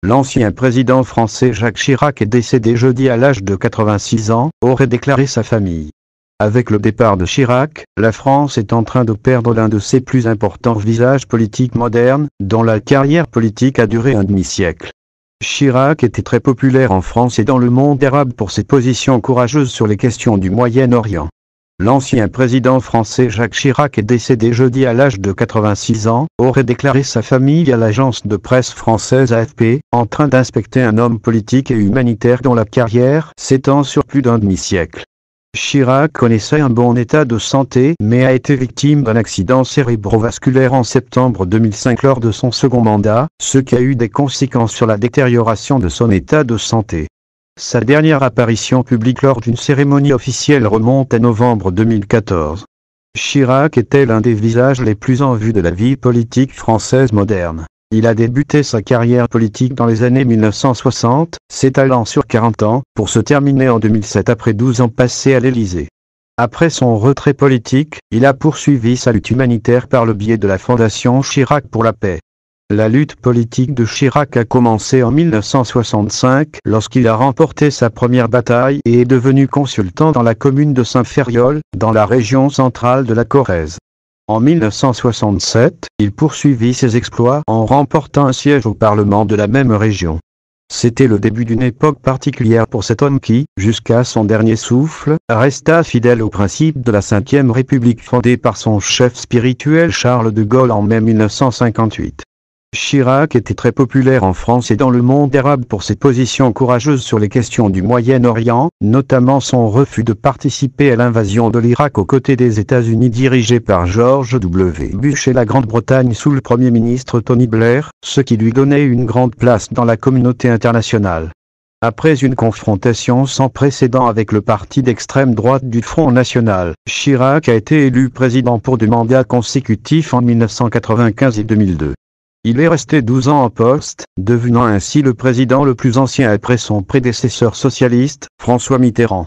L'ancien président français Jacques Chirac est décédé jeudi à l'âge de 86 ans, aurait déclaré sa famille. Avec le départ de Chirac, la France est en train de perdre l'un de ses plus importants visages politiques modernes, dont la carrière politique a duré un demi-siècle. Chirac était très populaire en France et dans le monde arabe pour ses positions courageuses sur les questions du Moyen-Orient. L'ancien président français Jacques Chirac est décédé jeudi à l'âge de 86 ans, aurait déclaré sa famille à l'agence de presse française AFP, en train d'inspecter un homme politique et humanitaire dont la carrière s'étend sur plus d'un demi-siècle. Chirac connaissait un bon état de santé mais a été victime d'un accident cérébrovasculaire en septembre 2005 lors de son second mandat, ce qui a eu des conséquences sur la détérioration de son état de santé. Sa dernière apparition publique lors d'une cérémonie officielle remonte à novembre 2014. Chirac était l'un des visages les plus en vue de la vie politique française moderne. Il a débuté sa carrière politique dans les années 1960, s'étalant sur 40 ans, pour se terminer en 2007 après 12 ans passés à l'Élysée. Après son retrait politique, il a poursuivi sa lutte humanitaire par le biais de la Fondation Chirac pour la paix. La lutte politique de Chirac a commencé en 1965 lorsqu'il a remporté sa première bataille et est devenu consultant dans la commune de Saint-Ferriol, dans la région centrale de la Corrèze. En 1967, il poursuivit ses exploits en remportant un siège au Parlement de la même région. C'était le début d'une époque particulière pour cet homme qui, jusqu'à son dernier souffle, resta fidèle aux principes de la Ve République fondée par son chef spirituel Charles de Gaulle en mai 1958. Chirac était très populaire en France et dans le monde arabe pour ses positions courageuses sur les questions du Moyen-Orient, notamment son refus de participer à l'invasion de l'Irak aux côtés des États-Unis dirigés par George W. Bush et la Grande-Bretagne sous le Premier ministre Tony Blair, ce qui lui donnait une grande place dans la communauté internationale. Après une confrontation sans précédent avec le parti d'extrême droite du Front National, Chirac a été élu président pour 2 mandats consécutifs en 1995 et 2002. Il est resté 12 ans en poste, devenant ainsi le président le plus ancien après son prédécesseur socialiste, François Mitterrand.